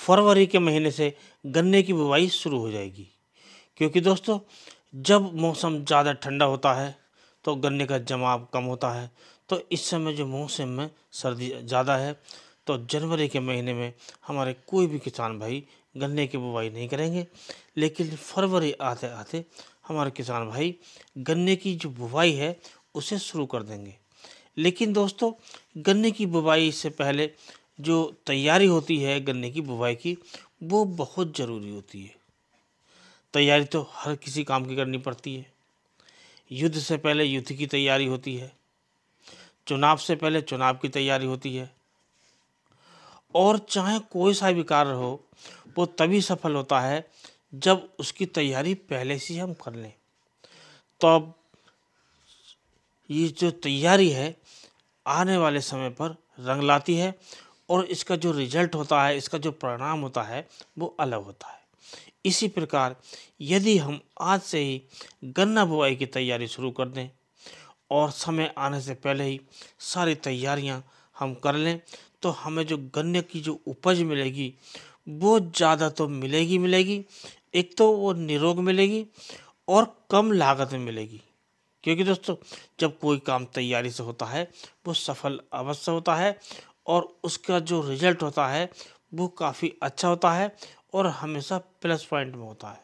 फरवरी के महीने से गन्ने की बुवाई शुरू हो जाएगी। क्योंकि दोस्तों जब मौसम ज़्यादा ठंडा होता है तो गन्ने का जमाव कम होता है। तो इस समय जो मौसम में सर्दी ज़्यादा है तो जनवरी के महीने में हमारे कोई भी किसान भाई गन्ने की बुवाई नहीं करेंगे। लेकिन फरवरी आते आते हमारे किसान भाई गन्ने की जो बुवाई है उसे शुरू कर देंगे। लेकिन दोस्तों गन्ने की बुवाई से पहले जो तैयारी होती है गन्ने की बुवाई की, वो बहुत ज़रूरी होती है। तैयारी तो हर किसी काम की करनी पड़ती है। युद्ध से पहले युद्ध की तैयारी होती है, चुनाव से पहले चुनाव की तैयारी होती है, और चाहे कोई सा भी कार्य हो वो तभी सफल होता है जब उसकी तैयारी पहले से हम कर लें। तो अब ये जो तैयारी है आने वाले समय पर रंग लाती है और इसका जो रिजल्ट होता है, इसका जो परिणाम होता है वो अलग होता है। इसी प्रकार यदि हम आज से ही गन्ना बुवाई की तैयारी शुरू कर दें और समय आने से पहले ही सारी तैयारियां हम कर लें तो हमें जो गन्ने की जो उपज मिलेगी वो ज़्यादा तो मिलेगी। एक तो वो निरोग मिलेगी और कम लागत में मिलेगी। क्योंकि दोस्तों जब कोई काम तैयारी से होता है वो सफल अवश्य होता है और उसका जो रिजल्ट होता है वो काफ़ी अच्छा होता है और हमेशा प्लस पॉइंट में होता है।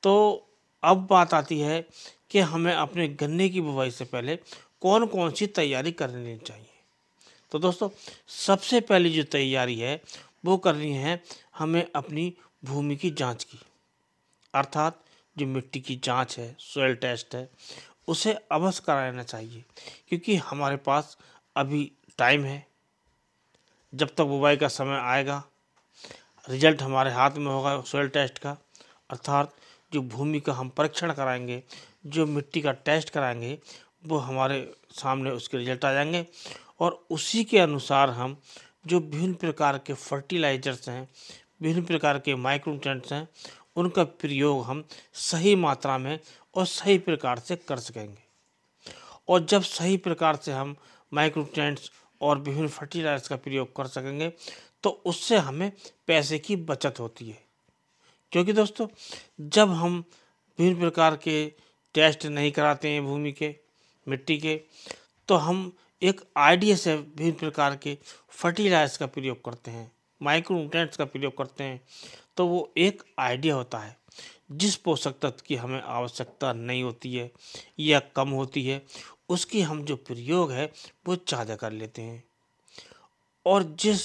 तो अब बात आती है कि हमें अपने गन्ने की बुवाई से पहले कौन कौन सी तैयारी करनी चाहिए। तो दोस्तों सबसे पहली जो तैयारी है वो करनी है हमें अपनी भूमि की जांच की, अर्थात जो मिट्टी की जांच है, सॉइल टेस्ट है, उसे अवश्य कराना चाहिए। क्योंकि हमारे पास अभी टाइम है, जब तक बुवाई का समय आएगा रिजल्ट हमारे हाथ में होगा सॉइल टेस्ट का, अर्थात जो भूमि का हम परीक्षण कराएंगे, जो मिट्टी का टेस्ट कराएंगे वो हमारे सामने उसके रिजल्ट आ जाएंगे और उसी के अनुसार हम जो विभिन्न प्रकार के फर्टिलाइजर्स हैं, विभिन्न प्रकार के माइक्रोन्यूट्रिएंट्स हैं, उनका प्रयोग हम सही मात्रा में और सही प्रकार से कर सकेंगे। और जब सही प्रकार से हम माइक्रोन्यूट्रिएंट्स और विभिन्न फर्टिलाइजर्स का प्रयोग कर सकेंगे तो उससे हमें पैसे की बचत होती है। क्योंकि दोस्तों जब हम विभिन्न प्रकार के टेस्ट नहीं कराते हैं भूमि के, मिट्टी के, तो हम एक आइडिया से विभिन्न प्रकार के फर्टिलाइजर्स का प्रयोग करते हैं, माइक्रोन्यूट्रिएंट्स का प्रयोग करते हैं, तो वो एक आइडिया होता है। जिस पोषक तत्व की हमें आवश्यकता नहीं होती है या कम होती है उसकी हम जो प्रयोग है वो ज़्यादा कर लेते हैं, और जिस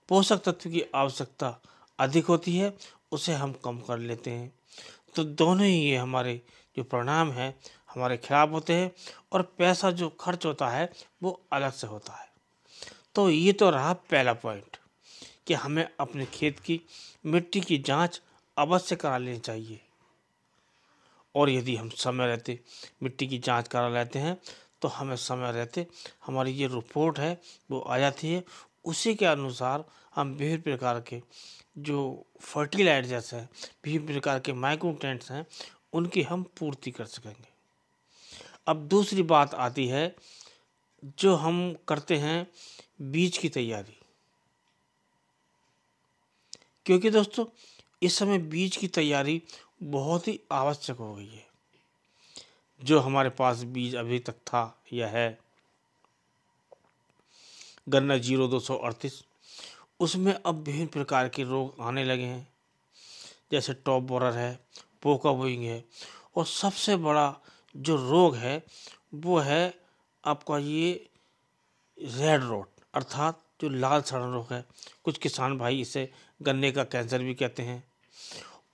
पोषक तत्व की आवश्यकता अधिक होती है उसे हम कम कर लेते हैं। तो दोनों ही ये हमारे जो परिणाम है हमारे खराब होते हैं और पैसा जो खर्च होता है वो अलग से होता है। तो ये तो रहा पहला पॉइंट कि हमें अपने खेत की मिट्टी की जांच अवश्य करा लेनी चाहिए। और यदि हम समय रहते मिट्टी की जांच करा लेते हैं तो हमें समय रहते हमारी ये रिपोर्ट है वो आ जाती है। उसी के अनुसार हम विभिन्न प्रकार के जो फर्टिलाइजर्स हैं, विभिन्न प्रकार के माइक्रोन्यूट्रिएंट्स हैं, उनकी हम पूर्ति कर सकेंगे। अब दूसरी बात आती है जो हम करते हैं बीज की तैयारी। क्योंकि दोस्तों इस समय बीज की तैयारी बहुत ही आवश्यक हो गई है। जो हमारे पास बीज अभी तक था या है गन्ना 0238, उसमें अब विभिन्न प्रकार के रोग आने लगे हैं, जैसे टॉप बोरर है, पोका बोइंग है, और सबसे बड़ा जो रोग है वो है आपका ये रेड रोट, अर्थात जो लाल सड़न रोग है। कुछ किसान भाई इसे गन्ने का कैंसर भी कहते हैं।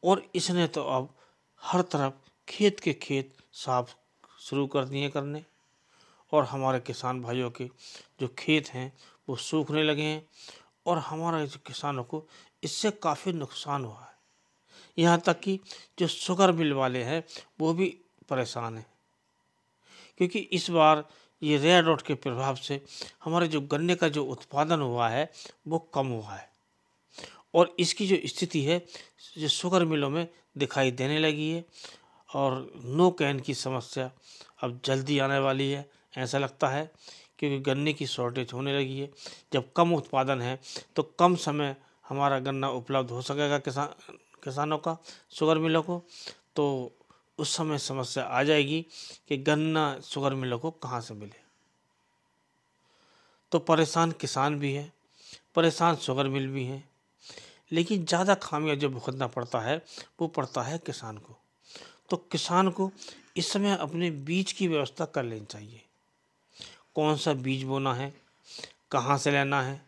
और इसने तो अब हर तरफ खेत के खेत साफ शुरू कर दिए करने, और हमारे किसान भाइयों के जो खेत हैं वो सूखने लगे हैं और हमारे जो किसानों को इससे काफ़ी नुकसान हुआ है। यहाँ तक कि जो शुगर मिल वाले हैं वो भी परेशान हैं, क्योंकि इस बार ये रेड रोट के प्रभाव से हमारे जो गन्ने का जो उत्पादन हुआ है वो कम हुआ है, और इसकी जो स्थिति है जो शुगर मिलों में दिखाई देने लगी है, और नो कैन की समस्या अब जल्दी आने वाली है ऐसा लगता है। क्योंकि गन्ने की शॉर्टेज होने लगी है। जब कम उत्पादन है तो कम समय हमारा गन्ना उपलब्ध हो सकेगा किसानों का, शुगर मिलों को, तो उस समय समस्या आ जाएगी कि गन्ना शुगर मिलों को कहाँ से मिले। तो परेशान किसान भी है, परेशान शुगर मिल भी हैं, लेकिन ज़्यादा खामियां जो भुगतना पड़ता है वो पड़ता है किसान को। तो किसान को इस समय अपने बीज की व्यवस्था कर लेनी चाहिए। कौन सा बीज बोना है, कहाँ से लेना है,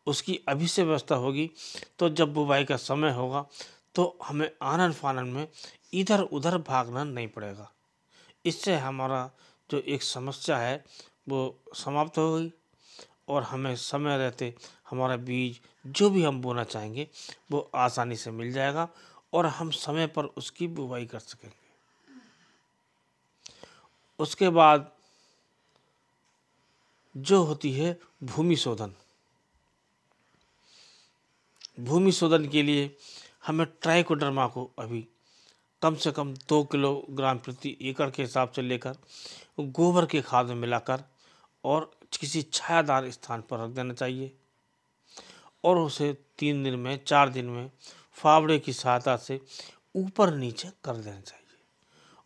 उसकी अभी से व्यवस्था होगी तो जब बुवाई का समय होगा तो हमें आनन फानन में इधर उधर भागना नहीं पड़ेगा। इससे हमारा जो एक समस्या है वो समाप्त हो गई और हमें समय रहते हमारा बीज जो भी हम बोना चाहेंगे वो आसानी से मिल जाएगा और हम समय पर उसकी बुवाई कर सकेंगे। उसके बाद जो होती है भूमि शोधन, भूमि शोधन के लिए हमें ट्राइकोडर्मा को अभी कम से कम 2 किलोग्राम प्रति एकड़ के हिसाब से लेकर गोबर के खाद में मिलाकर और किसी छायादार स्थान पर रख देना चाहिए और उसे 3 दिन में 4 दिन में फावड़े की सहायता से ऊपर नीचे कर देना चाहिए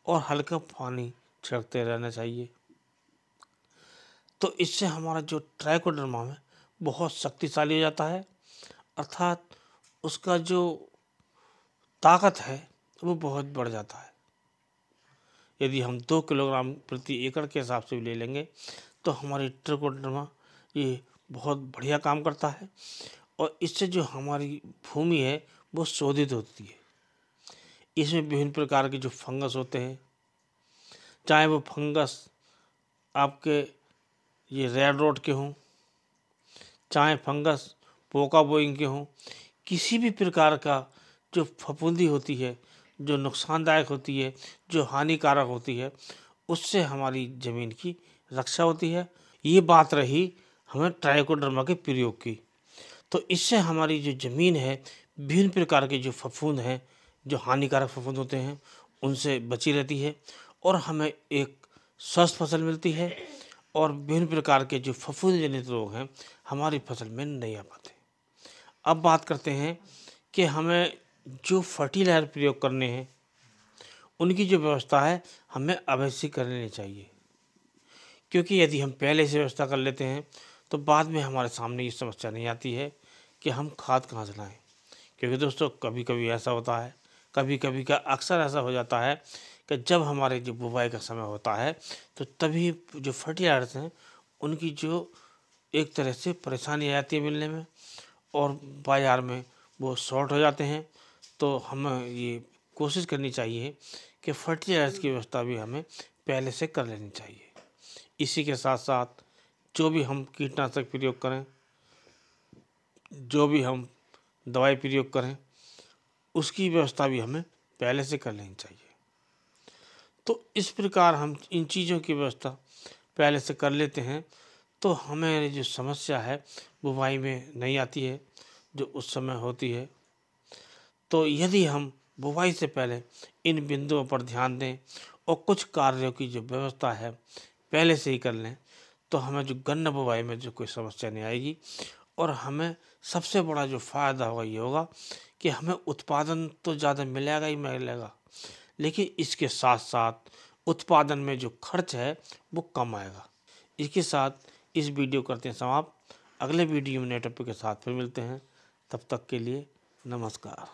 और हल्का पानी छिड़कते रहना चाहिए। तो इससे हमारा जो ट्राइकोडर्मा है बहुत शक्तिशाली हो जाता है, अर्थात उसका जो ताकत है वो बहुत बढ़ जाता है। यदि हम 2 किलोग्राम प्रति एकड़ के हिसाब से ले लेंगे तो हमारी ट्राइकोडर्मा ये बहुत बढ़िया काम करता है और इससे जो हमारी भूमि है वो शोधित होती है। इसमें विभिन्न प्रकार के जो फंगस होते हैं, चाहे वो फंगस आपके ये रेड रोड के हों, चाहे फंगस पोका बोइंग के हों, किसी भी प्रकार का जो फफूंदी होती है, जो नुकसानदायक होती है, जो हानिकारक होती है, उससे हमारी ज़मीन की रक्षा होती है। ये बात रही हमें ट्राइकोडर्मा के प्रयोग की। तो इससे हमारी जो ज़मीन है विभिन्न प्रकार के जो फफूंद हैं, जो हानिकारक फफूंद होते हैं, उनसे बची रहती है और हमें एक स्वस्थ फसल मिलती है और विभिन्न प्रकार के जो फफूंद जनित रोग हैं हमारी फसल में नहीं आ पाते। अब बात करते हैं कि हमें जो फर्टिलाइजर प्रयोग करने हैं उनकी जो व्यवस्था है हमें अवश्य कर लेनी चाहिए, क्योंकि यदि हम पहले से व्यवस्था कर लेते हैं तो बाद में हमारे सामने ये समस्या नहीं आती है कि हम खाद कहाँ से लाएं। क्योंकि दोस्तों कभी कभी ऐसा होता है, कभी कभी का अक्सर ऐसा हो जाता है कि जब हमारे जो बुवाई का समय होता है तो तभी जो फर्टिलाइजर्स हैं उनकी जो एक तरह से परेशानी आ जाती है मिलने में और बाज़ार में वो शॉर्ट हो जाते हैं। तो हमें ये कोशिश करनी चाहिए कि फर्टिलाइजर्स की व्यवस्था भी हमें पहले से कर लेनी चाहिए। इसी के साथ साथ जो भी हम कीटनाशक प्रयोग करें, जो भी हम दवाई प्रयोग करें, उसकी व्यवस्था भी हमें पहले से कर लेनी चाहिए। तो इस प्रकार हम इन चीज़ों की व्यवस्था पहले से कर लेते हैं तो हमें जो समस्या है बुवाई में नहीं आती है जो उस समय होती है। तो यदि हम बुवाई से पहले इन बिंदुओं पर ध्यान दें और कुछ कार्यों की जो व्यवस्था है पहले से ही कर लें तो हमें जो गन्ना बुवाई में जो कोई समस्या नहीं आएगी और हमें सबसे बड़ा जो फ़ायदा होगा ये होगा कि हमें उत्पादन तो ज़्यादा मिलेगा ही मिलेगा, लेकिन इसके साथ साथ उत्पादन में जो खर्च है वो कम आएगा। इसके साथ इस वीडियो करते हैं समाप्त। अगले वीडियो में नए टॉपिक के साथ फिर मिलते हैं, तब तक के लिए नमस्कार।